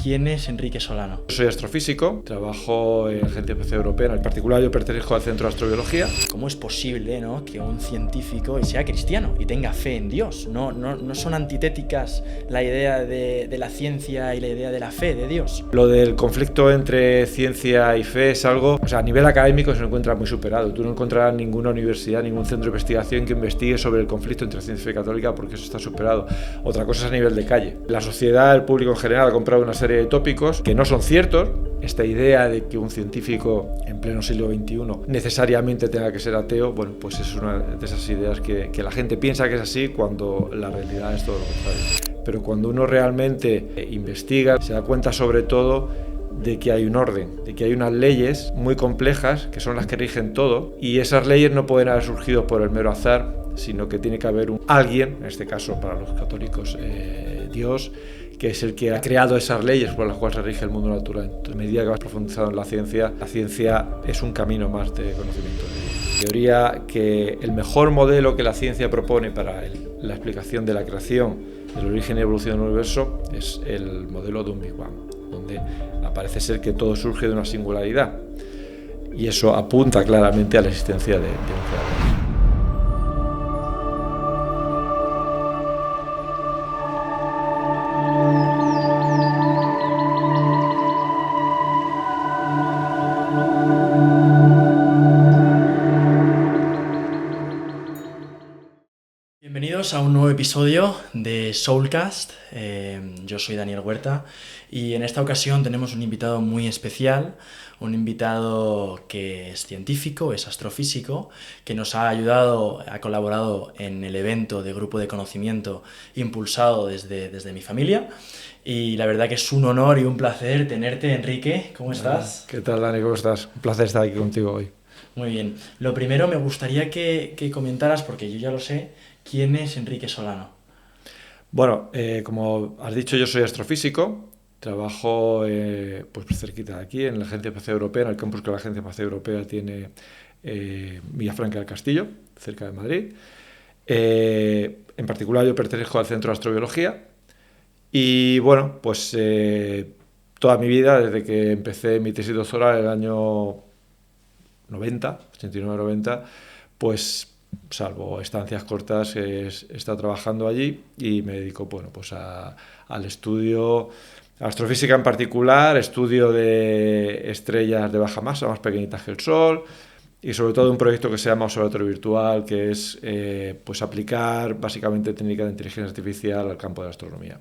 ¿Quién es Enrique Solano? Soy astrofísico, trabajo en la Agencia Espacial Europea, en particular yo pertenezco al Centro de Astrobiología. ¿Cómo es posible, ¿no?, que un científico sea cristiano y tenga fe en Dios? ¿No son antitéticas la idea de la ciencia y la idea de la fe de Dios? Lo del conflicto entre ciencia y fe es algo, a nivel académico se encuentra muy superado. Tú no encontrarás ninguna universidad, ningún centro de investigación que investigue sobre el conflicto entre ciencia y fe católica, porque eso está superado. Otra cosa es a nivel de calle. La sociedad, el público en general, ha comprado una serie de tópicos que no son ciertos. Esta idea de que un científico en pleno siglo XXI necesariamente tenga que ser ateo, bueno, pues es una de esas ideas que la gente piensa que es así cuando la realidad es todo lo contrario. Pero cuando uno realmente investiga, se da cuenta sobre todo de que hay un orden, de que hay unas leyes muy complejas que son las que rigen todo, y esas leyes no pueden haber surgido por el mero azar, sino que tiene que haber alguien, en este caso para los católicos Dios, que es el que ha creado esas leyes por las cuales se rige el mundo natural. Entonces, a medida que vas profundizando en la ciencia es un camino más de conocimiento. Teoría que el mejor modelo que la ciencia propone para la explicación de la creación, del origen y evolución del universo, es el modelo de un Big Bang, donde parece ser que todo surge de una singularidad, y eso apunta claramente a la existencia de un creador. Bienvenidos a un nuevo episodio de Soulcast. Yo soy Daniel Huerta y en esta ocasión tenemos un invitado muy especial, un invitado que es científico, es astrofísico, que nos ha ayudado, ha colaborado en el evento de Grupo de Conocimiento impulsado desde mi familia, y la verdad que es un honor y un placer tenerte, Enrique. ¿Cómo estás? ¿Qué tal, Dani? ¿Cómo estás? Un placer estar aquí contigo hoy. Muy bien. Lo primero me gustaría que comentaras, porque yo ya lo sé, ¿quién es Enrique Solano? Bueno, como has dicho, yo soy astrofísico, trabajo pues cerquita de aquí, en la Agencia Espacial Europea, en el campus que la Agencia Espacial Europea tiene Villafranca del Castillo, cerca de Madrid. En particular yo pertenezco al Centro de Astrobiología y bueno, pues toda mi vida, desde que empecé mi tesis doctoral en el año 89-90, pues salvo estancias cortas, he estado trabajando allí y me dedico, bueno, pues al estudio, a astrofísica en particular, estudio de estrellas de baja masa, más pequeñitas que el Sol, y sobre todo un proyecto que se llama Observatorio Virtual, que es pues aplicar básicamente técnicas de inteligencia artificial al campo de la astronomía.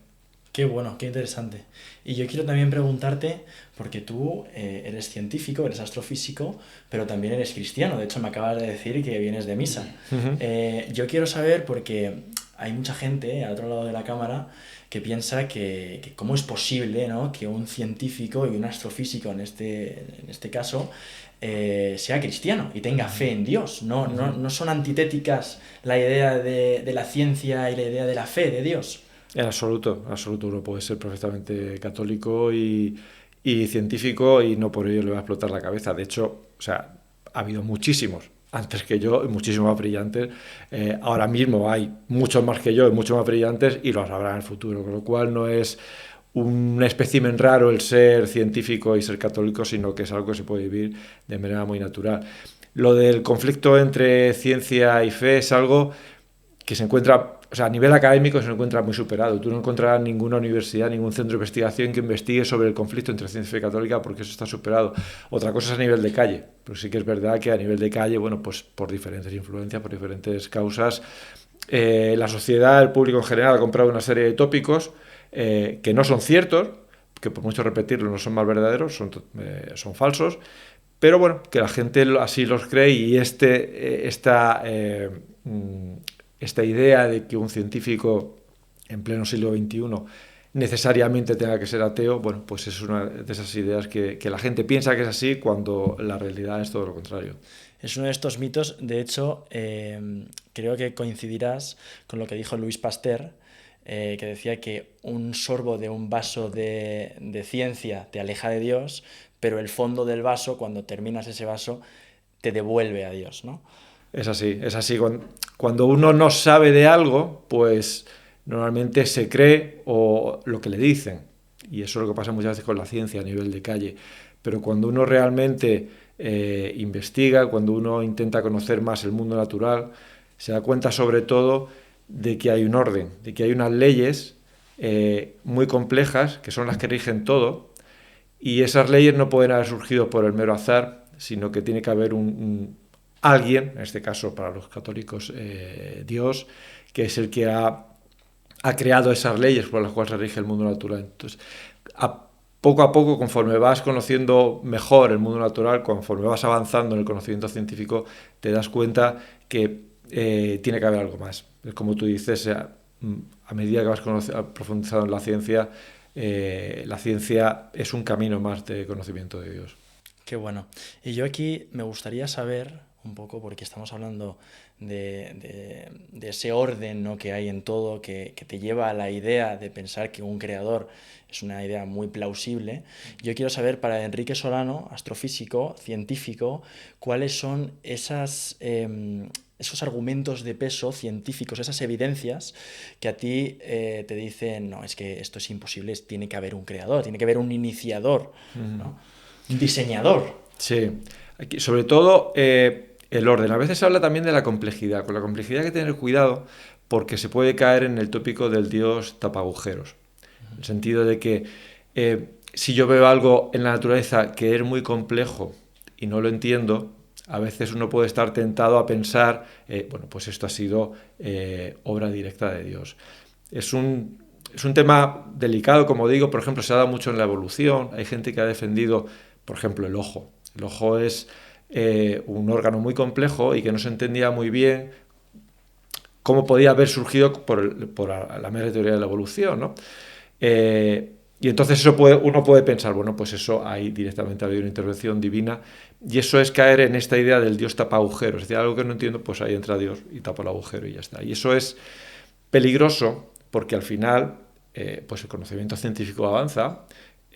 Qué bueno, qué interesante. Y yo quiero también preguntarte, porque tú eres científico, eres astrofísico, pero también eres cristiano. De hecho, me acabas de decir que vienes de misa. Yo quiero saber, porque hay mucha gente al otro lado de la cámara que piensa que cómo es posible, ¿no?, que un científico y un astrofísico, en este caso, sea cristiano y tenga fe en Dios. No son antitéticas la idea de la ciencia y la idea de la fe de Dios. En absoluto, uno puede ser perfectamente católico y científico y no por ello le va a explotar la cabeza. De hecho, ha habido muchísimos antes que yo y muchísimos más brillantes. Ahora mismo hay muchos más que yo y muchos más brillantes, y los habrá en el futuro, con lo cual no es un espécimen raro el ser científico y ser católico, sino que es algo que se puede vivir de manera muy natural. Lo del conflicto entre ciencia y fe es algo que se encuentra, a nivel académico se encuentra muy superado. Tú no encontrarás ninguna universidad, ningún centro de investigación que investigue sobre el conflicto entre ciencia y fe católica, porque eso está superado. Otra cosa es a nivel de calle, pero sí que es verdad que a nivel de calle, bueno, pues por diferentes influencias, por diferentes causas, la sociedad, el público en general, ha comprado una serie de tópicos que no son ciertos, que por mucho repetirlo no son más verdaderos, son falsos, pero bueno, que la gente así los cree, y esta idea de que un científico en pleno siglo XXI necesariamente tenga que ser ateo, bueno, pues es una de esas ideas que la gente piensa que es así cuando la realidad es todo lo contrario. Es uno de estos mitos. De hecho, creo que coincidirás con lo que dijo Louis Pasteur, que decía que un sorbo de un vaso de ciencia te aleja de Dios, pero el fondo del vaso, cuando terminas ese vaso, te devuelve a Dios, ¿no? Es así. Cuando uno no sabe de algo, pues normalmente se cree o lo que le dicen. y eso es lo que pasa muchas veces con la ciencia a nivel de calle. Pero cuando uno realmente investiga, cuando uno intenta conocer más el mundo natural, se da cuenta sobre todo de que hay un orden, de que hay unas leyes muy complejas que son las que rigen todo, y esas leyes no pueden haber surgido por el mero azar, sino que tiene que haber alguien, en este caso para los católicos Dios, que es el que ha creado esas leyes por las cuales se rige el mundo natural. Entonces, poco a poco, conforme vas conociendo mejor el mundo natural, conforme vas avanzando en el conocimiento científico, te das cuenta que tiene que haber algo más. Como tú dices, a medida que vas profundizando en la ciencia es un camino más de conocimiento de Dios. Qué bueno. Y yo aquí me gustaría saber un poco, porque estamos hablando de ese orden, ¿no?, que hay en todo, que te lleva a la idea de pensar que un creador es una idea muy plausible. Yo quiero saber, para Enrique Solano, astrofísico, científico, cuáles son esos argumentos de peso científicos, esas evidencias que a ti te dicen, no, es que esto es imposible, tiene que haber un creador, tiene que haber un iniciador, ¿no?, un diseñador. Sí, aquí, sobre todo el orden. A veces se habla también de la complejidad. Con la complejidad hay que tener cuidado porque se puede caer en el tópico del Dios tapagujeros. En el sentido de que si yo veo algo en la naturaleza que es muy complejo y no lo entiendo, a veces uno puede estar tentado a pensar, bueno, pues esto ha sido obra directa de Dios. Es un tema delicado, como digo. Por ejemplo, se ha dado mucho en la evolución. Hay gente que ha defendido, por ejemplo, el ojo. El ojo es un órgano muy complejo y que no se entendía muy bien cómo podía haber surgido por la mera teoría de la evolución, ¿no? Y entonces uno puede pensar, bueno, pues eso ahí directamente ha habido una intervención divina, y eso es caer en esta idea del Dios tapa agujeros. Es decir, algo que no entiendo, pues ahí entra Dios y tapa el agujero y ya está. Y eso es peligroso porque al final pues el conocimiento científico avanza,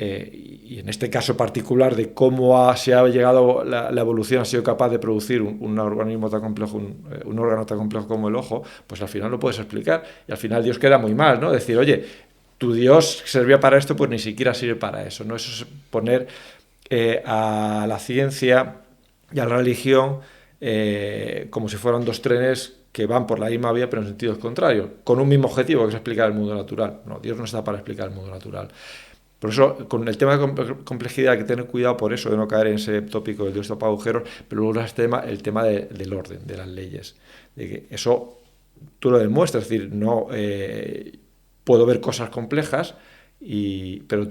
y en este caso particular de cómo se ha llegado, la evolución ha sido capaz de producir un organismo tan complejo, un órgano tan complejo como el ojo, pues al final lo puedes explicar, y al final Dios queda muy mal, ¿no? Decir, oye, tu Dios servía para esto, pues ni siquiera sirve para eso, ¿no? Eso es poner a la ciencia y a la religión como si fueran dos trenes que van por la misma vía pero en sentidos contrarios, con un mismo objetivo, que es explicar el mundo natural. No, Dios no está para explicar el mundo natural. Por eso, con el tema de complejidad hay que tener cuidado por eso, de no caer en ese tópico del Dios tapa agujeros, pero luego el tema del orden, de las leyes. De que eso tú lo demuestras, es decir, no puedo ver cosas complejas, pero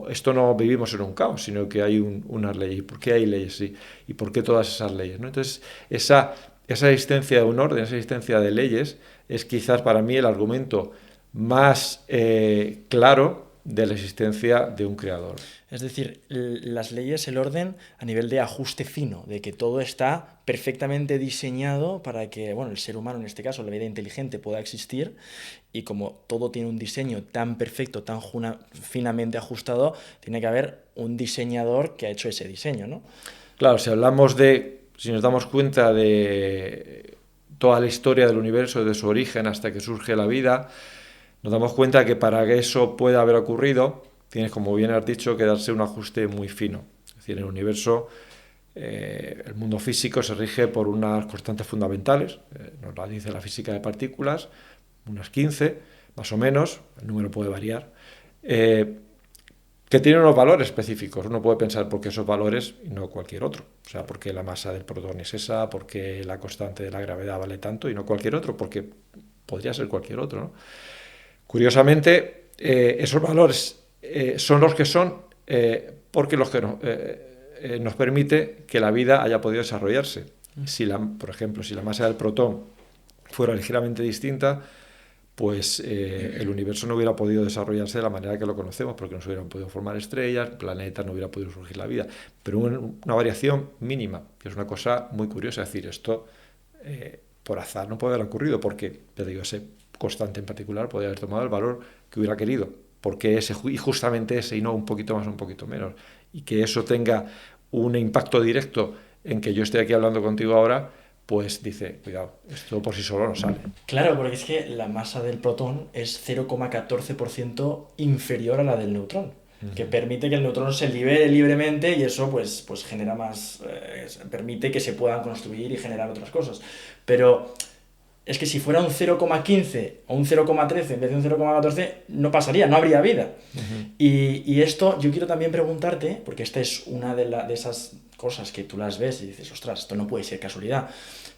esto no vivimos en un caos, sino que hay unas leyes. ¿Por qué hay leyes? Sí. ¿Y por qué todas esas leyes? ¿No? Entonces, esa existencia de un orden, esa existencia de leyes, es quizás para mí el argumento más claro de la existencia de un creador. Es decir, las leyes, el orden a nivel de ajuste fino, de que todo está perfectamente diseñado para que, bueno, el ser humano, en este caso, la vida inteligente, pueda existir, y como todo tiene un diseño tan perfecto, tan finamente ajustado, tiene que haber un diseñador que ha hecho ese diseño, ¿no? Claro, si nos damos cuenta de toda la historia del universo, desde su origen hasta que surge la vida, nos damos cuenta que para que eso pueda haber ocurrido, tienes, como bien has dicho, que darse un ajuste muy fino. Es decir, en el universo, el mundo físico se rige por unas constantes fundamentales, nos la dice la física de partículas, unas 15, más o menos, el número puede variar, que tienen unos valores específicos. Uno puede pensar por qué esos valores y no cualquier otro. O sea, por qué la masa del protón es esa, por qué la constante de la gravedad vale tanto y no cualquier otro, porque podría ser cualquier otro, ¿no? Curiosamente, esos valores son los que son porque nos permite que la vida haya podido desarrollarse. Por ejemplo, si la masa del protón fuera ligeramente distinta, pues el universo no hubiera podido desarrollarse de la manera que lo conocemos, porque no se hubieran podido formar estrellas, planetas, no hubiera podido surgir la vida. Pero una variación mínima, que es una cosa muy curiosa. Es decir, esto por azar no puede haber ocurrido, porque, te digo, ese constante en particular podría haber tomado el valor que hubiera querido, porque y justamente ese y no un poquito más o un poquito menos, y que eso tenga un impacto directo en que yo esté aquí hablando contigo ahora, pues dice, cuidado, esto por sí solo no sale. Claro, porque es que la masa del protón es 0,14% inferior a la del neutrón, que permite que el neutrón se libere libremente y eso pues genera más, permite que se puedan construir y generar otras cosas. Pero es que si fuera un 0,15 o un 0,13 en vez de un 0,14, no pasaría, no habría vida. Y esto yo quiero también preguntarte, porque esta es una de esas cosas que tú las ves y dices, ostras, esto no puede ser casualidad.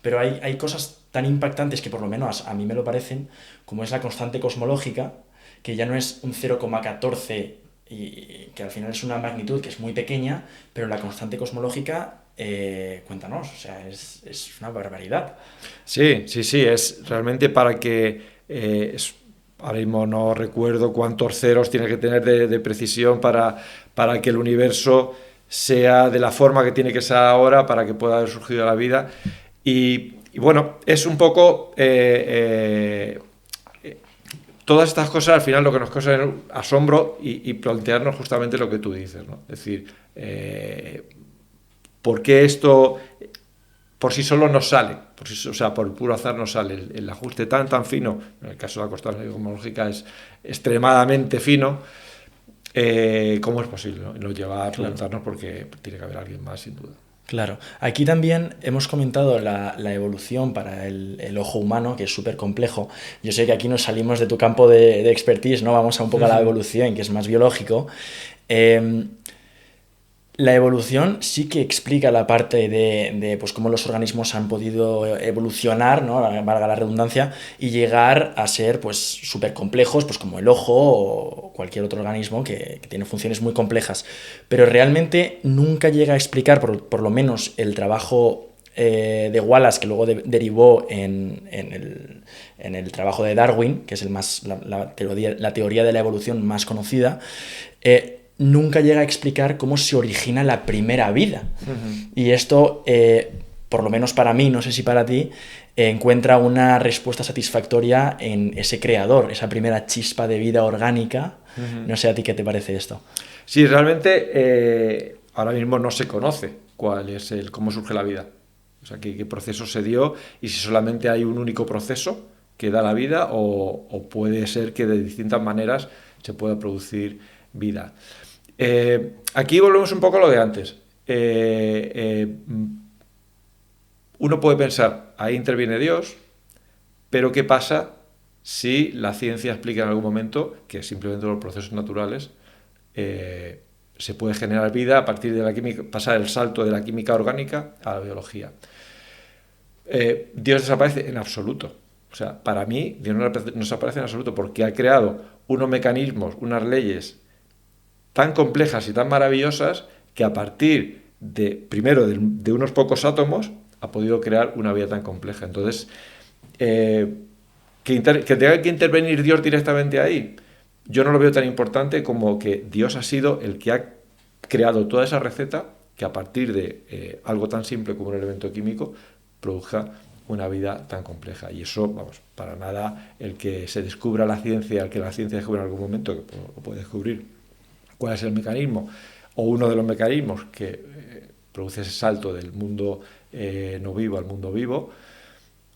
Pero hay cosas tan impactantes que por lo menos a mí me lo parecen, como es la constante cosmológica, que ya no es un 0,14 y que al final es una magnitud que es muy pequeña, pero la constante cosmológica, cuéntanos, o sea, es una barbaridad. Sí, es realmente para que, ahora mismo no recuerdo cuántos ceros tiene que tener de precisión para que el universo sea de la forma que tiene que ser ahora, para que pueda haber surgido la vida. Y bueno, es un poco... todas estas cosas al final lo que nos causa es asombro y plantearnos justamente lo que tú dices, ¿no? Es decir, ¿por qué esto por sí solo no sale? O sea, por puro azar no sale. El ajuste tan fino, en el caso de la constante cosmológica es extremadamente fino. ¿Cómo es posible, no? Y nos lleva a preguntarnos porque tiene que haber alguien más, sin duda. Claro. Aquí también hemos comentado la evolución para el ojo humano, que es súper complejo. Yo sé que aquí nos salimos de tu campo de expertise, ¿no? Vamos a un poco a la evolución, que es más biológico. La evolución sí que explica la parte de pues, cómo los organismos han podido evolucionar, ¿no? Valga la redundancia, y llegar a ser pues, súper complejos, pues, como el ojo o cualquier otro organismo que tiene funciones muy complejas. Pero realmente nunca llega a explicar, por lo menos el trabajo de Wallace, que luego derivó en el trabajo de Darwin, que es la teoría de la evolución más conocida, nunca llega a explicar cómo se origina la primera vida. Y esto, por lo menos para mí, no sé si para ti, encuentra una respuesta satisfactoria en ese creador, esa primera chispa de vida orgánica. No sé a ti qué te parece esto. Sí, realmente ahora mismo no se conoce cómo surge la vida. O sea, qué proceso se dio y si solamente hay un único proceso que da la vida o puede ser que de distintas maneras se pueda producir vida. Aquí volvemos un poco a lo de antes. Uno puede pensar, ahí interviene Dios, pero ¿qué pasa si la ciencia explica en algún momento que simplemente los procesos naturales se puede generar vida a partir de la química, pasar el salto de la química orgánica a la biología? Dios desaparece en absoluto. O sea, para mí Dios no desaparece en absoluto porque ha creado unos mecanismos, unas leyes tan complejas y tan maravillosas que a partir primero de unos pocos átomos ha podido crear una vida tan compleja. Entonces, que tenga que intervenir Dios directamente ahí, yo no lo veo tan importante como que Dios ha sido el que ha creado toda esa receta que a partir de algo tan simple como un elemento químico produzca una vida tan compleja. Y eso, vamos, para nada el que se descubra la ciencia, el que la ciencia descubra en algún momento, que lo puede descubrir cuál es el mecanismo o uno de los mecanismos que produce ese salto del mundo no vivo al mundo vivo,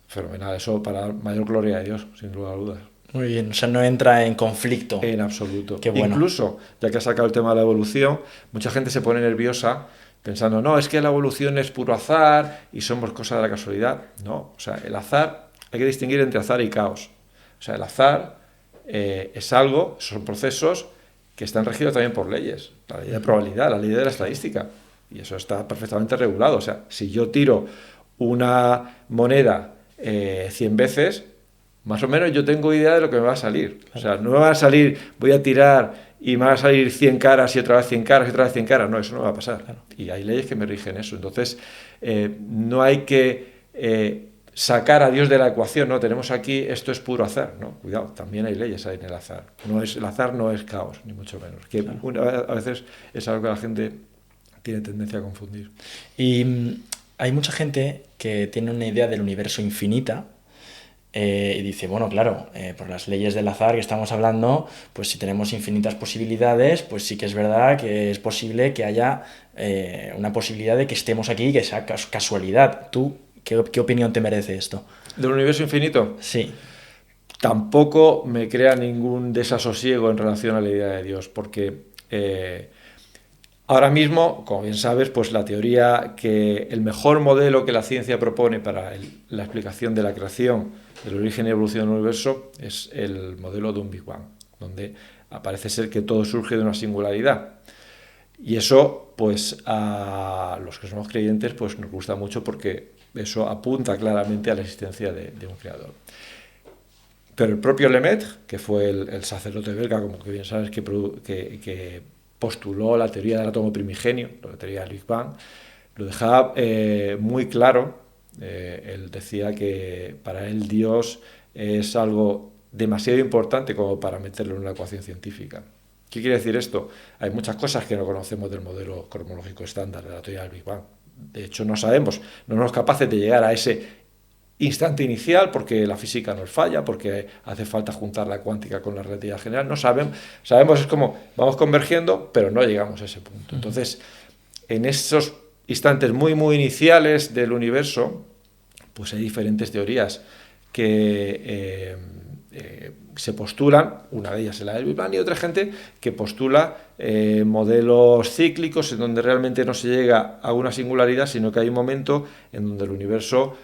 fenomenal. Eso para mayor gloria de Dios, sin lugar a dudas. Muy bien, o sea, no entra en conflicto. En absoluto. Qué bueno. Incluso, ya que has sacado el tema de la evolución, mucha gente se pone nerviosa pensando, no, es que la evolución es puro azar y somos cosas de la casualidad. No, o sea, el azar, hay que distinguir entre azar y caos. O sea, el azar es algo, son procesos que están regidos también por leyes, la ley de probabilidad, la ley de la estadística, y eso está perfectamente regulado. O sea, si yo tiro una moneda 100 veces, más o menos yo tengo idea de lo que me va a salir. O sea, no me va a salir, voy a tirar y me va a salir 100 caras y otra vez 100 caras y otra vez 100 caras. No, eso no va a pasar. Claro. Y hay leyes que me rigen eso. Entonces, no hay que sacar a Dios de la ecuación, ¿no? Tenemos aquí, esto es puro azar, ¿no? Cuidado, también hay leyes ahí en el azar. El azar no es caos, ni mucho menos. Que claro. A veces es algo que la gente tiene tendencia a confundir. Y hay mucha gente que tiene una idea del universo infinita y dice, bueno, claro, por las leyes del azar que estamos hablando, pues si tenemos infinitas posibilidades, pues sí que es verdad que es posible que haya una posibilidad de que estemos aquí y que sea casualidad. ¿Tú ¿Qué opinión te merece esto? ¿Del universo infinito? Sí. Tampoco me crea ningún desasosiego en relación a la idea de Dios, porque ahora mismo, como bien sabes, pues la teoría que el mejor modelo que la ciencia propone para la explicación de la creación, del origen y evolución del universo, es el modelo de un Big Bang, donde parece ser que todo surge de una singularidad. Y eso, pues a los que somos creyentes, pues nos gusta mucho porque eso apunta claramente a la existencia de un creador. Pero el propio Lemaitre, que fue el sacerdote belga, como que bien sabes, que postuló la teoría del átomo primigenio, la teoría del Big Bang, lo dejaba muy claro. Él decía que para él Dios es algo demasiado importante como para meterlo en una ecuación científica. ¿Qué quiere decir esto? Hay muchas cosas que no conocemos del modelo cosmológico estándar de la teoría del Big Bang. De hecho, no sabemos, no somos capaces de llegar a ese instante inicial porque la física nos falla, porque hace falta juntar la cuántica con la relatividad general. No sabemos, es como vamos convergiendo, pero no llegamos a ese punto. Entonces, en esos instantes muy, muy iniciales del universo, pues hay diferentes teorías que se postulan, una de ellas es la del Big Bang, y otra gente que postula modelos cíclicos en donde realmente no se llega a una singularidad, sino que hay un momento en donde el universo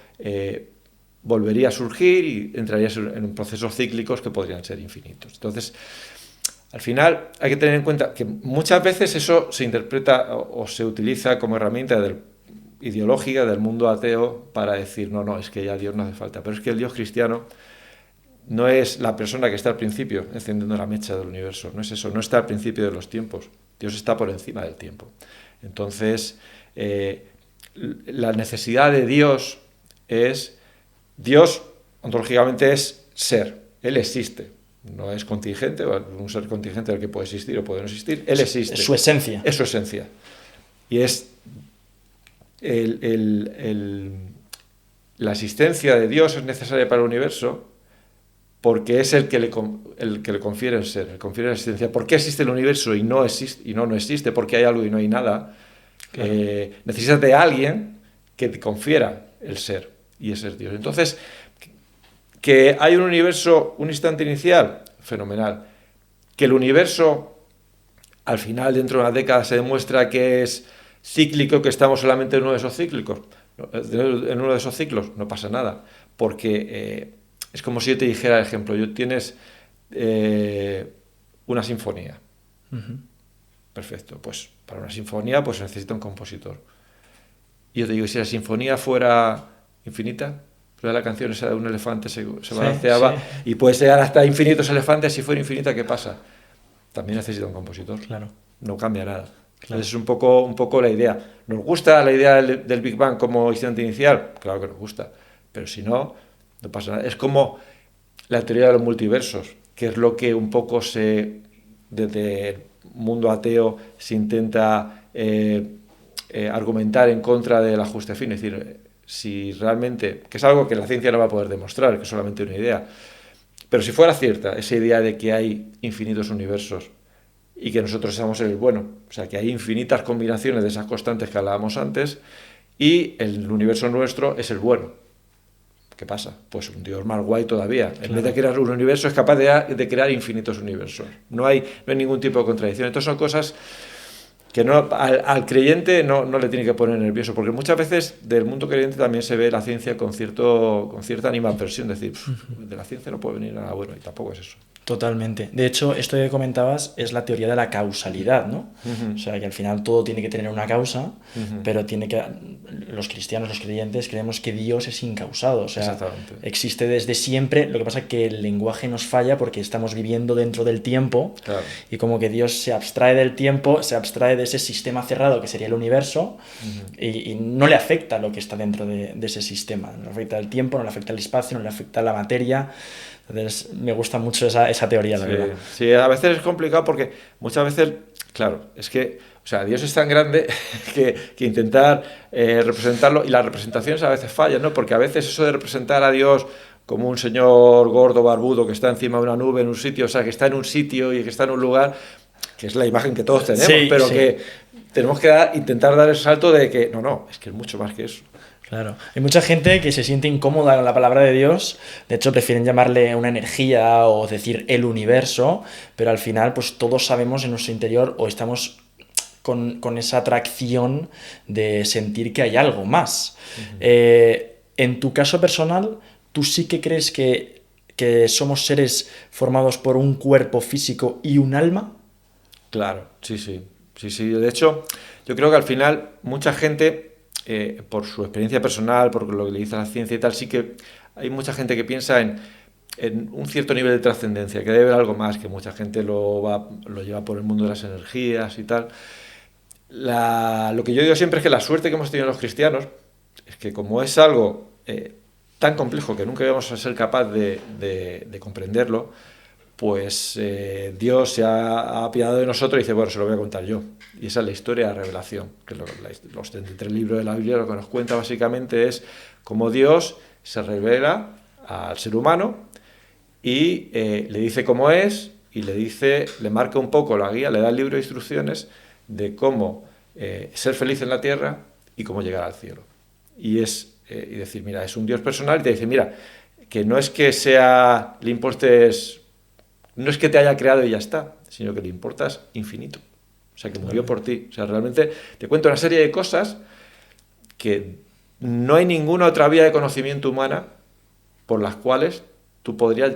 volvería a surgir y entraría en procesos cíclicos que podrían ser infinitos. Entonces, al final hay que tener en cuenta que muchas veces eso se interpreta o se utiliza como herramienta ideológica del mundo ateo para decir, no, es que ya Dios no hace falta. Pero es que el Dios cristiano no es la persona que está al principio encendiendo la mecha del universo, no es eso, no está al principio de los tiempos. Dios está por encima del tiempo. Entonces, la necesidad de Dios es... Dios, ontológicamente, es ser. Él existe. No es contingente, un ser contingente del que puede existir o puede no existir. Él existe. Es su esencia. Es su esencia. Y es la existencia de Dios es necesaria para el universo porque es el que le confiere el ser, le confiere la existencia. ¿Por qué existe el universo y no existe? ¿Por qué hay algo y no hay nada? Claro. Necesitas de alguien que te confiera el ser, y ese es Dios. Entonces, que hay un universo, un instante inicial, fenomenal. Que el universo, al final, dentro de una década, se demuestra que es cíclico, que estamos solamente en uno de esos cíclicos, en uno de esos ciclos, no pasa nada, porque es como si yo te dijera, por ejemplo, tienes una sinfonía. Uh-huh. Perfecto, pues para una sinfonía pues necesita un compositor. Y yo te digo, si la sinfonía fuera infinita, pues la canción esa de un elefante se balanceaba, y puede llegar hasta infinitos elefantes. Si fuera infinita, ¿qué pasa? También necesita un compositor. Claro. No cambia nada. Claro. Entonces es un poco la idea. ¿Nos gusta la idea del Big Bang como instante inicial? Claro que nos gusta, pero si no pasa nada. Es como la teoría de los multiversos, que es lo que un poco desde el mundo ateo se intenta argumentar en contra del ajuste fino. Es decir, si realmente, que es algo que la ciencia no va a poder demostrar, que es solamente una idea, pero si fuera cierta esa idea de que hay infinitos universos y que nosotros somos el bueno, o sea, que hay infinitas combinaciones de esas constantes que hablábamos antes, y el universo nuestro es el bueno, ¿qué pasa? Pues un Dios más guay todavía. Claro. En vez de crear un universo, es capaz de crear infinitos universos. No hay ningún tipo de contradicción. Entonces son cosas que al creyente no le tiene que poner nervioso, porque muchas veces del mundo creyente también se ve la ciencia con cierta animadversión, decir, de la ciencia no puede venir nada bueno, y tampoco es eso. Totalmente. De hecho, esto que comentabas es la teoría de la causalidad, ¿no? Uh-huh. O sea, que al final todo tiene que tener una causa, uh-huh, pero los cristianos, los creyentes, creemos que Dios es incausado. O sea, existe desde siempre. Lo que pasa es que el lenguaje nos falla porque estamos viviendo dentro del tiempo, claro, y como que Dios se abstrae del tiempo, se abstrae de ese sistema cerrado que sería el universo, uh-huh, y no le afecta lo que está dentro de ese sistema. No le afecta el tiempo, no le afecta el espacio, no le afecta la materia. Entonces me gusta mucho esa teoría, la verdad. Sí, a veces es complicado porque muchas veces, claro, es que, o sea, Dios es tan grande que intentar representarlo, y las representaciones a veces fallan, ¿no? Porque a veces eso de representar a Dios como un señor gordo, barbudo, que está encima de una nube en un sitio, o sea, que está en un sitio y que está en un lugar, que es la imagen que todos tenemos, pero que tenemos que intentar dar el salto de que, no, es que es mucho más que eso. Claro. Hay mucha gente que se siente incómoda con la palabra de Dios, de hecho prefieren llamarle una energía o decir el universo, pero al final pues todos sabemos en nuestro interior o estamos con esa atracción de sentir que hay algo más. En tu caso personal, ¿tú sí que crees que somos seres formados por un cuerpo físico y un alma? Claro, sí, sí. Sí, sí. De hecho, yo creo que al final mucha gente, por su experiencia personal, por lo que le dice la ciencia y tal, sí que hay mucha gente que piensa en un cierto nivel de trascendencia, que debe haber algo más, que mucha gente lo lleva por el mundo de las energías y tal. Lo que yo digo siempre es que la suerte que hemos tenido los cristianos es que como es algo tan complejo que nunca íbamos a ser capaz de comprenderlo, pues Dios se ha apiadado de nosotros y dice, bueno, se lo voy a contar yo. Y esa es la historia de la revelación, que los 33 libros de la Biblia lo que nos cuenta básicamente es cómo Dios se revela al ser humano y le dice cómo es y le marca un poco la guía, le da el libro de instrucciones de cómo ser feliz en la tierra y cómo llegar al cielo. Y decir, mira, es un Dios personal y te dice, mira, que no es que le importes, no es que te haya creado y ya está, sino que le importas infinito. O sea, que murió por ti. O sea, realmente te cuento una serie de cosas que no hay ninguna otra vía de conocimiento humana por la cual tú podrías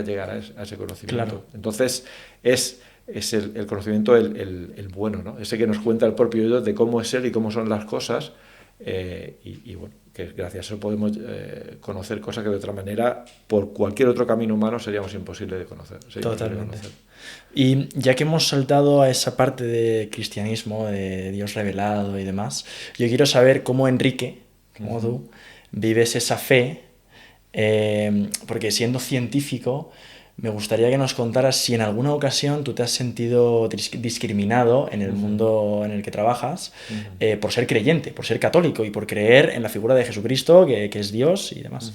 llegar a ese conocimiento. Claro. Entonces, es el conocimiento el bueno, ¿no? Ese que nos cuenta el propio Dios de cómo es Él y cómo son las cosas. Y bueno, que gracias a eso podemos conocer cosas que de otra manera, por cualquier otro camino humano, seríamos imposibles de conocer. Totalmente. Y ya que hemos saltado a esa parte de cristianismo, de Dios revelado y demás, yo quiero saber cómo Enrique, como tú, vives esa fe, porque siendo científico, me gustaría que nos contaras si en alguna ocasión tú te has sentido discriminado en el mundo en el que trabajas por ser creyente, por ser católico y por creer en la figura de Jesucristo, que es Dios y demás.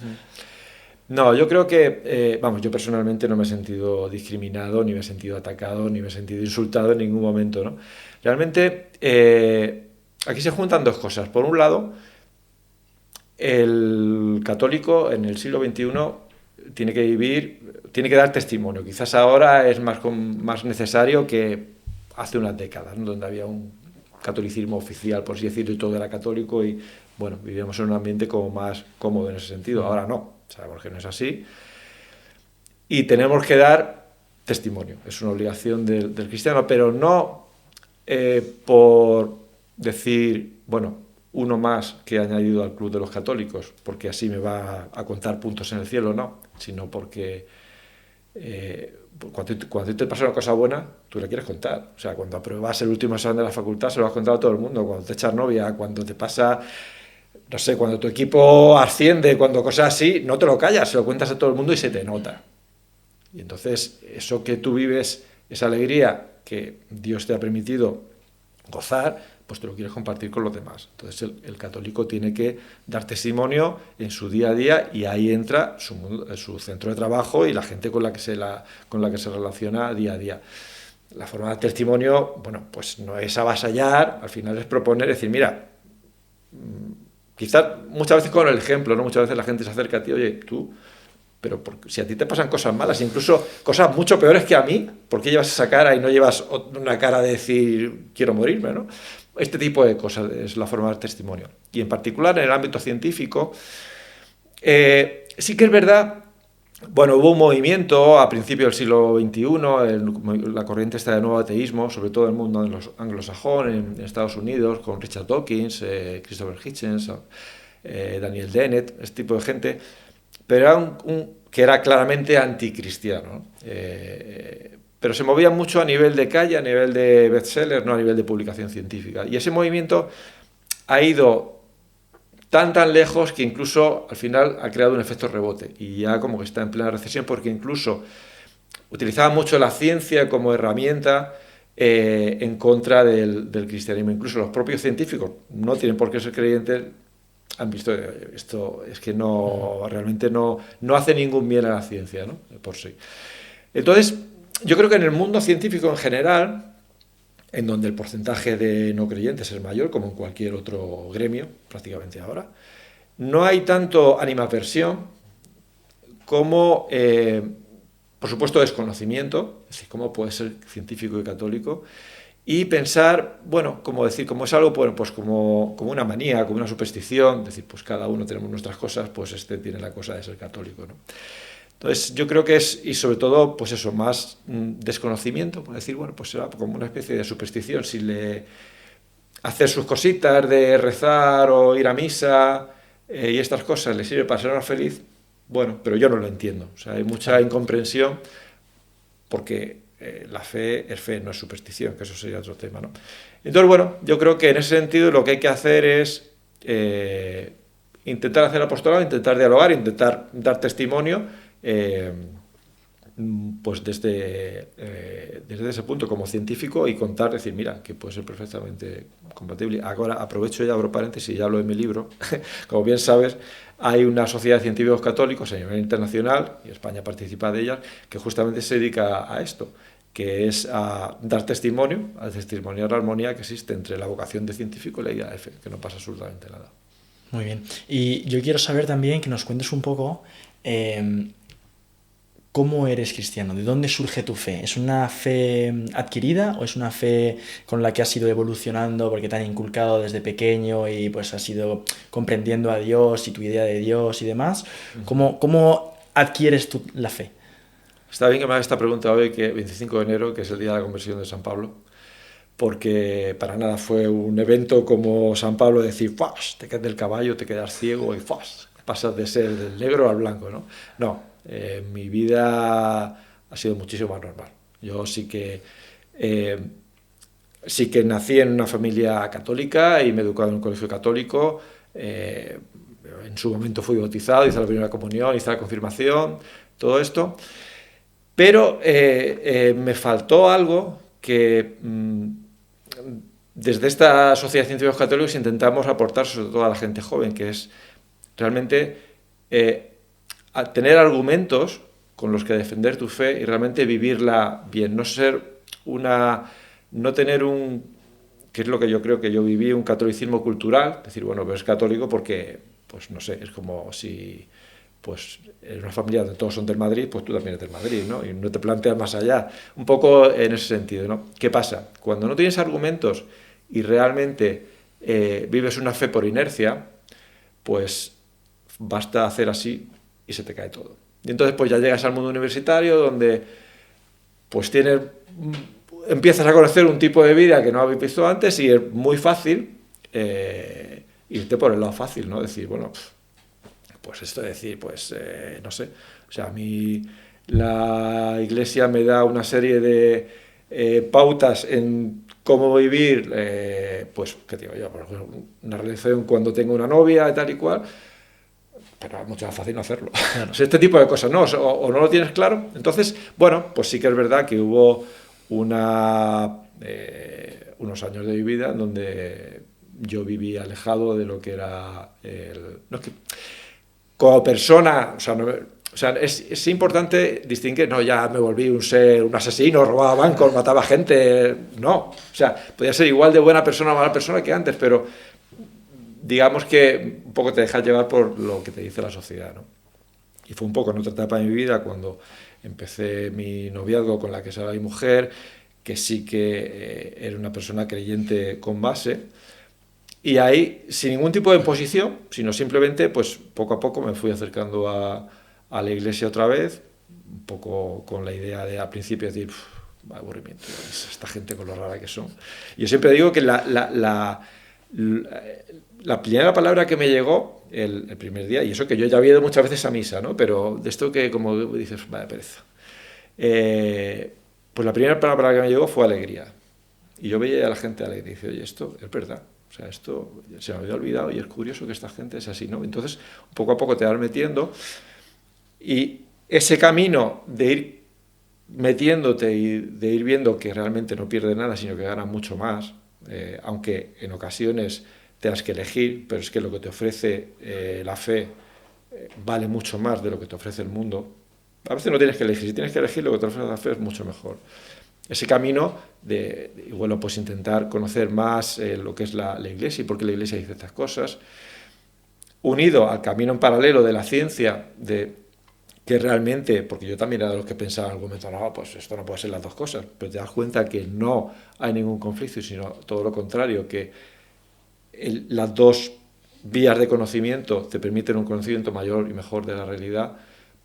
No, yo creo que, yo personalmente no me he sentido discriminado, ni me he sentido atacado, ni me he sentido insultado en ningún momento, ¿no? Realmente, aquí se juntan dos cosas. Por un lado, el católico en el siglo XXI tiene que dar testimonio. Quizás ahora es más necesario que hace unas décadas, ¿no? Donde había un catolicismo oficial, por así decirlo, y todo era católico y, bueno, vivíamos en un ambiente como más cómodo en ese sentido. Ahora no, sabemos que no es así. Y tenemos que dar testimonio. Es una obligación del cristiano, pero no por decir, bueno, uno más que he añadido al club de los católicos, porque así me va a contar puntos en el cielo, no, sino porque cuando te pasa una cosa buena, tú la quieres contar. O sea, cuando apruebas el último examen de la facultad, se lo has contado a todo el mundo. Cuando te echas novia, cuando te pasa, no sé, cuando tu equipo asciende, cuando cosas así, no te lo callas, se lo cuentas a todo el mundo y se te nota. Y entonces, eso que tú vives, esa alegría que Dios te ha permitido gozar, pues te lo quieres compartir con los demás. Entonces el católico tiene que dar testimonio en su día a día y ahí entra su centro de trabajo y la gente con la que se relaciona día a día. La forma de testimonio, bueno, pues no es avasallar, al final es proponer, decir, mira, quizás muchas veces con el ejemplo, ¿no? Muchas veces la gente se acerca a ti, oye, tú, pero si a ti te pasan cosas malas, incluso cosas mucho peores que a mí, ¿por qué llevas esa cara y no llevas una cara de decir quiero morirme, ¿no? Este tipo de cosas es la forma del testimonio. Y en particular en el ámbito científico, sí que es verdad, bueno, hubo un movimiento a principios del siglo XXI, la corriente esta de nuevo ateísmo, sobre todo en el mundo anglosajón, en Estados Unidos, con Richard Dawkins, Christopher Hitchens, Daniel Dennett, este tipo de gente, pero era que era claramente anticristiano, pero se movía mucho a nivel de calle, a nivel de bestseller, no a nivel de publicación científica. Y ese movimiento ha ido tan lejos que incluso al final ha creado un efecto rebote y ya como que está en plena recesión porque incluso utilizaba mucho la ciencia como herramienta en contra del cristianismo. Incluso los propios científicos no tienen por qué ser creyentes, han visto esto es que realmente no hace ningún bien a la ciencia, ¿no? Por sí. Entonces, yo creo que en el mundo científico en general, en donde el porcentaje de no creyentes es mayor, como en cualquier otro gremio, prácticamente ahora, no hay tanto animadversión como, por supuesto, desconocimiento, es decir, cómo puede ser científico y católico, y pensar, bueno, como decir, como es algo, bueno, pues como una manía, como una superstición, es decir, pues cada uno tenemos nuestras cosas, pues este tiene la cosa de ser católico, ¿no? Entonces, yo creo que es, y sobre todo, pues eso, más desconocimiento, por decir, bueno, pues será como una especie de superstición, si le hacer sus cositas de rezar o ir a misa y estas cosas le sirve para ser más feliz, bueno, pero yo no lo entiendo. O sea, hay mucha incomprensión porque la fe es fe, no es superstición, que eso sería otro tema, ¿no? Entonces, bueno, yo creo que en ese sentido lo que hay que hacer es intentar hacer apostolado, intentar dialogar, intentar dar testimonio, pues desde ese punto como científico y contar, decir, mira, que puede ser perfectamente compatible. Ahora aprovecho y abro paréntesis y hablo de mi libro. Como bien sabes, hay una sociedad de científicos católicos a nivel internacional, y España participa de ella, que justamente se dedica a esto, que es a dar testimonio, a testimoniar la armonía que existe entre la vocación de científico y la idea de fe, que no pasa absolutamente nada. Muy bien. Y yo quiero saber también que nos cuentes un poco cómo eres cristiano, de dónde surge tu fe. ¿Es una fe adquirida o es una fe con la que has ido evolucionando porque te han inculcado desde pequeño y pues has ido comprendiendo a Dios y tu idea de Dios y demás? ¿Cómo adquieres tú la fe? Está bien que me hagas esta pregunta hoy, que 25 de enero, que es el día de la conversión de San Pablo, porque para nada fue un evento como San Pablo decir, ¡fas! Te quedas del caballo, te quedas ciego y ¡fas! Pasas de ser del negro al blanco, ¿no? No, mi vida ha sido muchísimo más normal. Yo sí que nací en una familia católica y me he educado en un colegio católico. En su momento fui bautizado, hice la primera comunión, hice la confirmación, todo esto. Pero me faltó algo que desde esta Sociedad de Científicos Católicos intentamos aportar sobre todo a la gente joven, que es realmente tener argumentos con los que defender tu fe y realmente vivirla bien, no tener que es lo que yo creo que yo viví, un catolicismo cultural, decir, bueno, pero es católico porque, pues no sé, es como si pues en una familia donde todos son del Madrid, pues tú también eres del Madrid, ¿no? Y no te planteas más allá. Un poco en ese sentido, ¿no? ¿Qué pasa? Cuando no tienes argumentos y realmente vives una fe por inercia, pues basta hacer así y se te cae todo. Y entonces pues ya llegas al mundo universitario donde pues empiezas a conocer un tipo de vida que no habéis visto antes y es muy fácil irte por el lado fácil, ¿no? Decir, bueno, pues esto de decir, pues no sé, o sea, a mí la Iglesia me da una serie de pautas en cómo vivir, pues, ¿qué digo yo? Por ejemplo, una relación cuando tengo una novia y tal y cual, pero es mucho más fácil no hacerlo. Claro. O sea, este tipo de cosas, ¿no? O no lo tienes claro. Entonces, bueno, pues sí que es verdad que hubo unos años de mi vida en donde yo viví alejado de lo que era no es que como persona, o sea, es importante distinguir, no, ya me volví un asesino, robaba bancos, mataba gente, no, o sea, podía ser igual de buena persona o mala persona que antes, pero digamos que un poco te dejas llevar por lo que te dice la sociedad, ¿no? Y fue un poco en otra etapa de mi vida cuando empecé mi noviazgo con la que es ahora mi mujer, que sí que era una persona creyente con base. Y ahí, sin ningún tipo de imposición, sino simplemente, pues poco a poco me fui acercando a la Iglesia otra vez, un poco con la idea de al principio decir, aburrimiento, esta gente con lo rara que son. Yo siempre digo que la primera palabra que me llegó el primer día, y eso que yo ya había ido muchas veces a misa, ¿no? Pero de esto que como dices, vaya pereza. Pues la primera palabra que me llegó fue alegría. Y yo veía a la gente alegre y decía, oye, esto es verdad. O sea, esto se me había olvidado y es curioso que esta gente es así, ¿no? Entonces, poco a poco te vas metiendo y ese camino de ir metiéndote y de ir viendo que realmente no pierdes nada, sino que ganas mucho más, aunque en ocasiones tengas que elegir, pero es que lo que te ofrece la fe vale mucho más de lo que te ofrece el mundo. A veces no tienes que elegir, si tienes que elegir lo que te ofrece la fe es mucho mejor. Ese camino y bueno, pues intentar conocer más lo que es la Iglesia y por qué la Iglesia dice estas cosas. unido al camino en paralelo de la ciencia, de que realmente, porque yo también era de los que pensaba en algún momento, no, pues esto no puede ser las dos cosas, pero te das cuenta que no hay ningún conflicto, sino todo lo contrario, que las dos vías de conocimiento te permiten un conocimiento mayor y mejor de la realidad,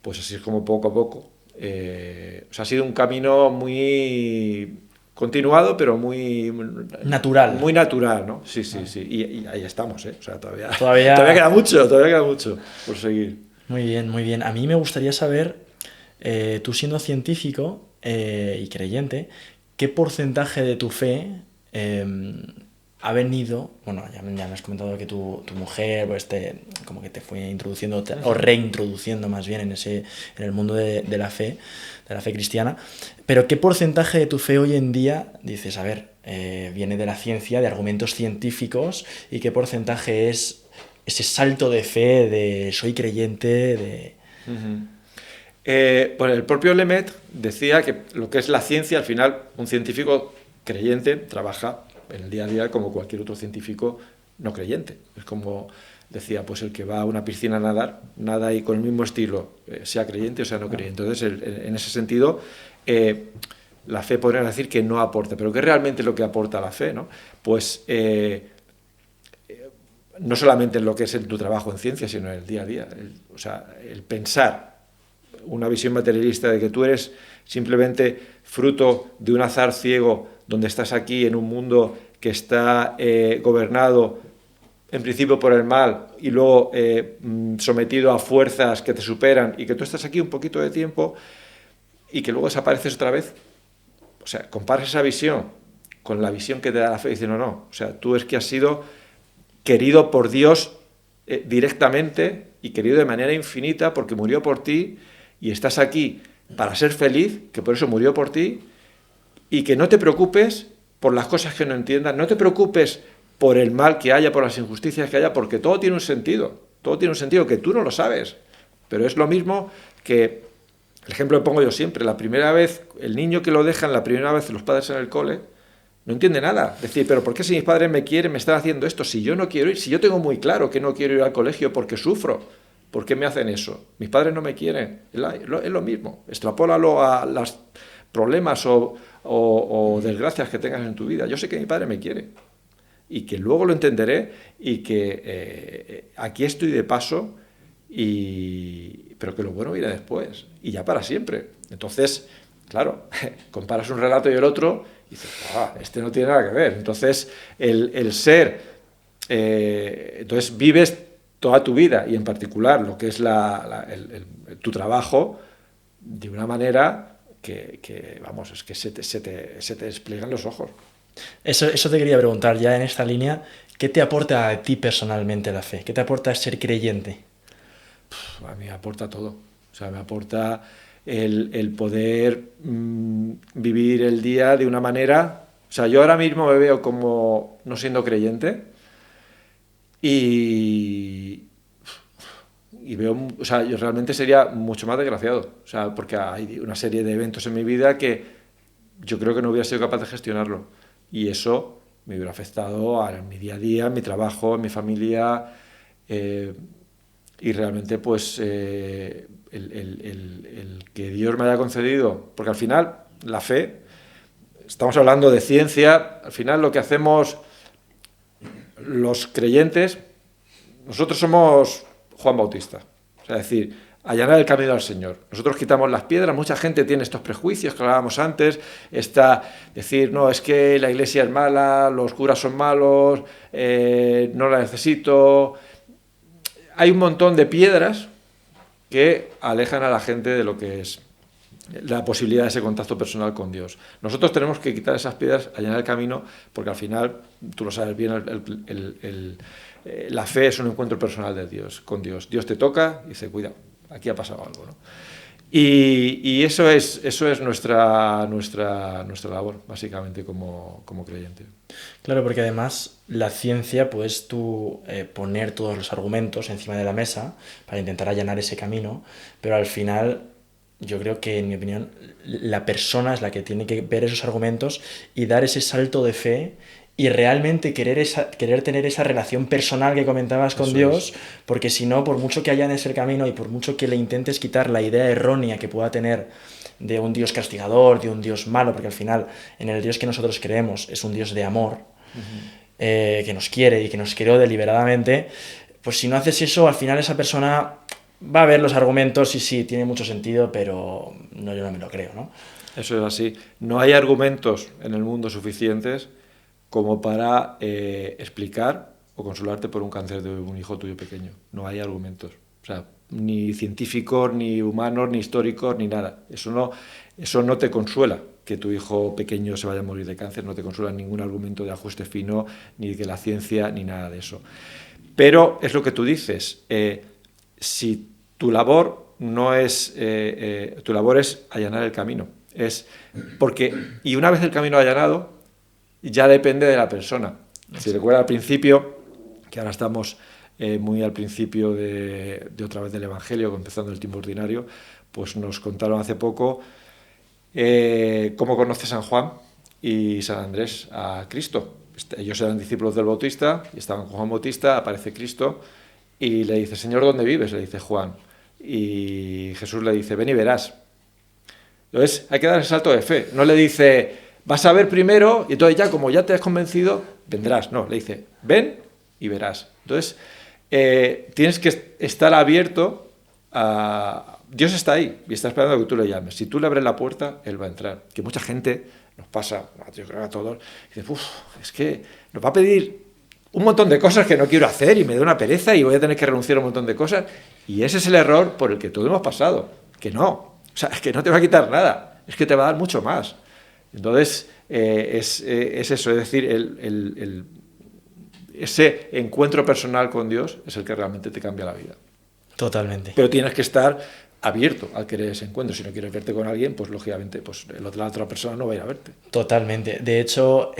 pues así es como poco a poco. O sea, ha sido un camino muy continuado, pero muy natural. Muy natural, ¿no? Sí, sí, sí. Y ahí estamos, ¿eh? O sea, todavía queda mucho por seguir. Muy bien, muy bien. A mí me gustaría saber, tú siendo científico y creyente, ¿qué porcentaje de tu fe ha venido? Bueno, ya me has comentado que tu mujer pues como que te fue introduciendo o reintroduciendo más bien en el mundo de la fe cristiana, pero ¿qué porcentaje de tu fe hoy en día dices, a ver, viene de la ciencia, de argumentos científicos, y qué porcentaje es ese salto de fe, de soy creyente, Bueno, el propio Lemaitre decía que lo que es la ciencia, al final, un científico creyente trabaja en el día a día como cualquier otro científico no creyente. Es como decía, pues el que va a una piscina a nadar, nada y con el mismo estilo, sea creyente o sea no creyente. Entonces, en ese sentido, la fe podría decir que no aporta, pero ¿qué es realmente lo que aporta la fe, ¿no? Pues no solamente en lo que es tu trabajo en ciencia, sino en el día a día. O sea, el pensar una visión materialista de que tú eres simplemente fruto de un azar ciego donde estás aquí en un mundo que está gobernado en principio por el mal y luego sometido a fuerzas que te superan y que tú estás aquí un poquito de tiempo y que luego desapareces otra vez. O sea, comparas esa visión con la visión que te da la fe y dices, no, o sea, tú es que has sido querido por Dios directamente y querido de manera infinita porque murió por ti y estás aquí para ser feliz, que por eso murió por ti, y que no te preocupes por las cosas que no entiendas, no te preocupes por el mal que haya, por las injusticias que haya, porque todo tiene un sentido que tú no lo sabes, pero es lo mismo que, el ejemplo que pongo yo siempre, la primera vez, el niño que lo dejan la primera vez los padres en el cole, no entiende nada. Decir, pero ¿por qué si mis padres me quieren, me están haciendo esto? Si yo no quiero ir, si yo tengo muy claro que no quiero ir al colegio porque sufro, ¿por qué me hacen eso? Mis padres no me quieren. Es lo mismo. Extrapólalo a los problemas o desgracias que tengas en tu vida. Yo sé que mi padre me quiere y que luego lo entenderé y que aquí estoy de paso, pero que lo bueno irá después y ya para siempre. Entonces, claro, comparas un relato y el otro y dices, este no tiene nada que ver. Entonces, el ser, entonces vives toda tu vida y en particular lo que es tu trabajo de una manera que vamos, es que se te despliegan los ojos. Eso te quería preguntar ya en esta línea, ¿qué te aporta a ti personalmente la fe? ¿Qué te aporta ser creyente? A mí me aporta todo. O sea, me aporta el poder vivir el día de una manera... O sea, yo ahora mismo me veo como no siendo creyente y veo... O sea, yo realmente sería mucho más desgraciado. O sea, porque hay una serie de eventos en mi vida que yo creo que no hubiera sido capaz de gestionarlo. Y eso me hubiera afectado a mi día a día, en mi trabajo, en mi familia... y realmente pues el que Dios me haya concedido, porque al final la fe, estamos hablando de ciencia, al final lo que hacemos los creyentes, nosotros somos Juan Bautista, o sea, es decir, allanar el camino al Señor. Nosotros quitamos las piedras, mucha gente tiene estos prejuicios que hablábamos antes, decir, no, es que la iglesia es mala, los curas son malos, no la necesito... Hay un montón de piedras que alejan a la gente de lo que es la posibilidad de ese contacto personal con Dios. Nosotros tenemos que quitar esas piedras, allanar el camino, porque al final, tú lo sabes bien, la fe es un encuentro personal de Dios, con Dios. Dios te toca y dice, cuidado, aquí ha pasado algo, ¿no? Y eso es nuestra labor, básicamente, como creyente. Claro, porque además la ciencia puedes tú poner todos los argumentos encima de la mesa para intentar allanar ese camino, pero al final yo creo que, en mi opinión, la persona es la que tiene que ver esos argumentos y dar ese salto de fe y realmente querer tener esa relación personal que comentabas con Dios, porque si no, por mucho que haya en ese camino y por mucho que le intentes quitar la idea errónea que pueda tener de un Dios castigador, de un Dios malo, porque al final en el Dios que nosotros creemos es un Dios de amor, que nos quiere y que nos creó deliberadamente, pues si no haces eso, al final esa persona va a ver los argumentos y sí, tiene mucho sentido, pero no, yo no me lo creo, ¿no? Eso es así. No hay argumentos en el mundo suficientes como para explicar o consolarte por un cáncer de un hijo tuyo pequeño. No hay argumentos. O sea, ni científicos, ni humanos, ni históricos, ni nada. Eso no te consuela que tu hijo pequeño se vaya a morir de cáncer, no te consuela ningún argumento de ajuste fino, ni de la ciencia, ni nada de eso. Pero es lo que tú dices. Si tu labor no es... tu labor es allanar el camino. Y una vez el camino allanado, ya depende de la persona. Si recuerda al principio, que ahora estamos muy al principio de otra vez del Evangelio, empezando el tiempo ordinario, pues nos contaron hace poco cómo conoce San Juan y San Andrés a Cristo. Ellos eran discípulos del Bautista y estaban con Juan Bautista, aparece Cristo y le dice, Señor, ¿dónde vives? Le dice Juan. Y Jesús le dice, ven y verás. Entonces hay que dar el salto de fe. No le dice, vas a ver primero y entonces ya, como ya te has convencido, vendrás. No, le dice, ven y verás. Entonces tienes que estar abierto a... Dios está ahí y está esperando a que tú le llames. Si tú le abres la puerta, Él va a entrar. Que mucha gente nos pasa, yo creo a todos, y dice, es que nos va a pedir un montón de cosas que no quiero hacer y me da una pereza y voy a tener que renunciar a un montón de cosas. Y ese es el error por el que todos hemos pasado. Que no. O sea, es que no te va a quitar nada. Es que te va a dar mucho más. Entonces, es eso. Es decir, ese encuentro personal con Dios es el que realmente te cambia la vida. Totalmente. Pero tienes que estar abierto al querer ese encuentro. Si no quieres verte con alguien, pues lógicamente pues, la otra persona no va a ir a verte. Totalmente. De hecho,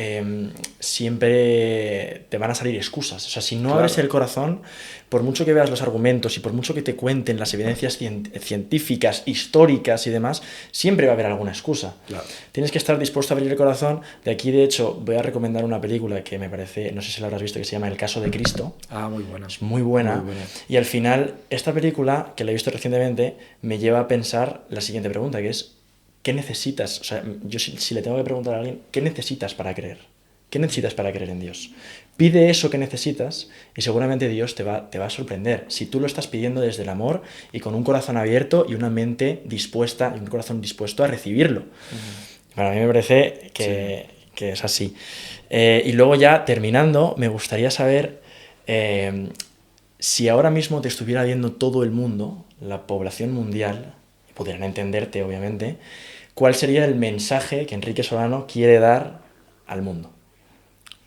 siempre te van a salir excusas. O sea, si no abres el corazón, por mucho que veas los argumentos y por mucho que te cuenten las evidencias científicas, históricas y demás, siempre va a haber alguna excusa. Claro. Tienes que estar dispuesto a abrir el corazón. De aquí, de hecho, voy a recomendar una película que me parece, no sé si la habrás visto, que se llama El caso de Cristo. Ah, muy buena. Es muy buena. Muy buena. Y al final, esta película, que la he visto recientemente, me lleva a pensar la siguiente pregunta, que es, ¿qué necesitas? O sea, yo si le tengo que preguntar a alguien, ¿qué necesitas para creer? ¿Qué necesitas para creer en Dios? Pide eso que necesitas y seguramente Dios te va a sorprender. Si tú lo estás pidiendo desde el amor y con un corazón abierto y una mente dispuesta y un corazón dispuesto a recibirlo. Para mí me parece que es así. Y luego ya terminando, me gustaría saber si ahora mismo te estuviera viendo todo el mundo, la población mundial, y pudieran entenderte obviamente, ¿cuál sería el mensaje que Enrique Solano quiere dar al mundo?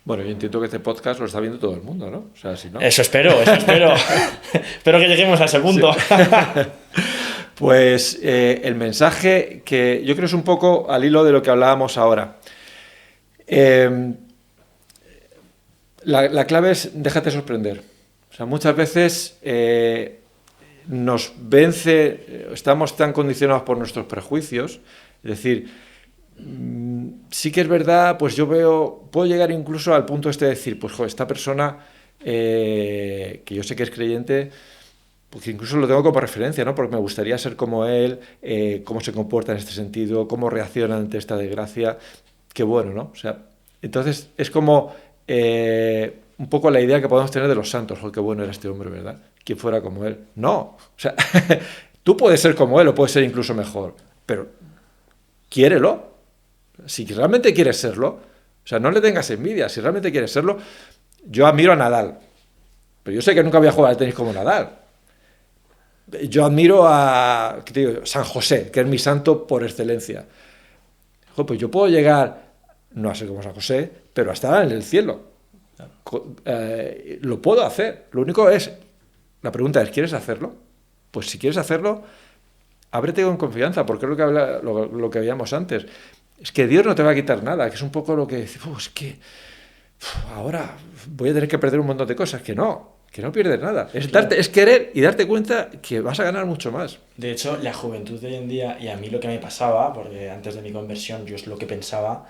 Bueno, yo entiendo que este podcast lo está viendo todo el mundo, ¿no? O sea, si no... Eso espero. Espero que lleguemos a ese punto. Sí. Pues el mensaje que yo creo es un poco al hilo de lo que hablábamos ahora. La clave es déjate sorprender. O sea, muchas veces nos vence, estamos tan condicionados por nuestros prejuicios, es decir, sí que es verdad, pues yo puedo llegar incluso al punto de decir, pues joder, esta persona que yo sé que es creyente, porque incluso lo tengo como referencia, ¿no? Porque me gustaría ser como él, cómo se comporta en este sentido, cómo reacciona ante esta desgracia, qué bueno, ¿no? O sea, entonces es como un poco la idea que podemos tener de los santos, oh, qué bueno era este hombre, ¿verdad? ¿Quién fuera como él? No, o sea, tú puedes ser como él o puedes ser incluso mejor, pero quiérelo. Si realmente quieres serlo, o sea, no le tengas envidia, si realmente quieres serlo. Yo admiro a Nadal, pero yo sé que nunca voy a jugar al tenis como Nadal. Yo admiro a San José, que es mi santo por excelencia. Pues yo puedo llegar, no a ser como San José, pero a estar en el cielo. Lo puedo hacer. Lo único es, la pregunta es, ¿quieres hacerlo? Pues si quieres hacerlo, ábrete con confianza, porque es lo que veíamos antes. Es que Dios no te va a quitar nada, que es un poco lo que dices, es que ahora voy a tener que perder un montón de cosas, que no pierdes nada. Es querer y darte cuenta que vas a ganar mucho más. De hecho, la juventud de hoy en día, y a mí lo que me pasaba, porque antes de mi conversión yo es lo que pensaba,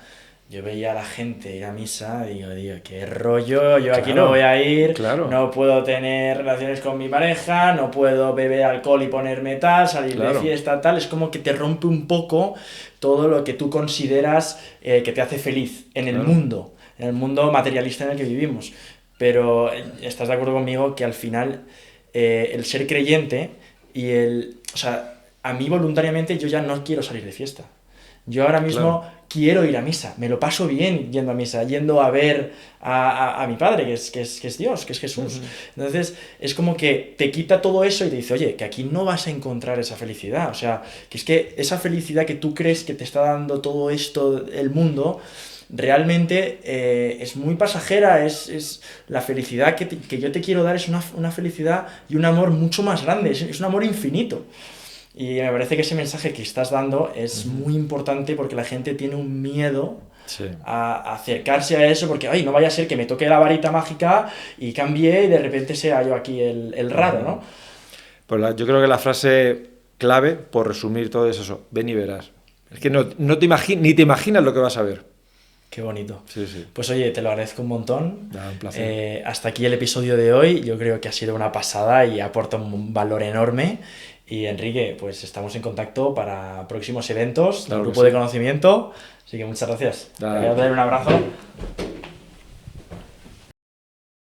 yo veía a la gente ir a misa y digo, qué rollo, yo aquí Claro, no voy a ir, claro. no puedo tener relaciones con mi pareja, no puedo beber alcohol y ponerme tal, salir de Claro. fiesta tal, es como que te rompe un poco todo lo que tú consideras que te hace feliz en el Claro. mundo materialista en el que vivimos. Pero estás de acuerdo conmigo que al final el ser creyente o sea, a mí voluntariamente yo ya no quiero salir de fiesta. Yo ahora mismo Claro. quiero ir a misa, me lo paso bien yendo a misa, yendo a ver a mi padre, que es Dios, que es Jesús. Entonces es como que te quita todo eso y te dice, oye, que aquí no vas a encontrar esa felicidad. O sea, que es que esa felicidad que tú crees que te está dando todo esto, el mundo, realmente es muy pasajera, es la felicidad que yo te quiero dar es una felicidad y un amor mucho más grande, es un amor infinito. Y me parece que ese mensaje que estás dando es muy importante porque la gente tiene un miedo Sí. a acercarse a eso porque, ay, no vaya a ser que me toque la varita mágica y cambie y de repente sea yo aquí el raro, ¿no? Pues yo creo que la frase clave, por resumir todo, es eso: ven y verás. Es que no te ni te imaginas lo que vas a ver. Qué bonito. Sí, sí. Pues oye, te lo agradezco un montón. Nada, un placer. Hasta aquí el episodio de hoy. Yo creo que ha sido una pasada y aporta un valor enorme. Y Enrique, pues estamos en contacto para próximos eventos del Claro que grupo de sí. conocimiento. Así que muchas gracias. Te Nada. voy a dar un abrazo.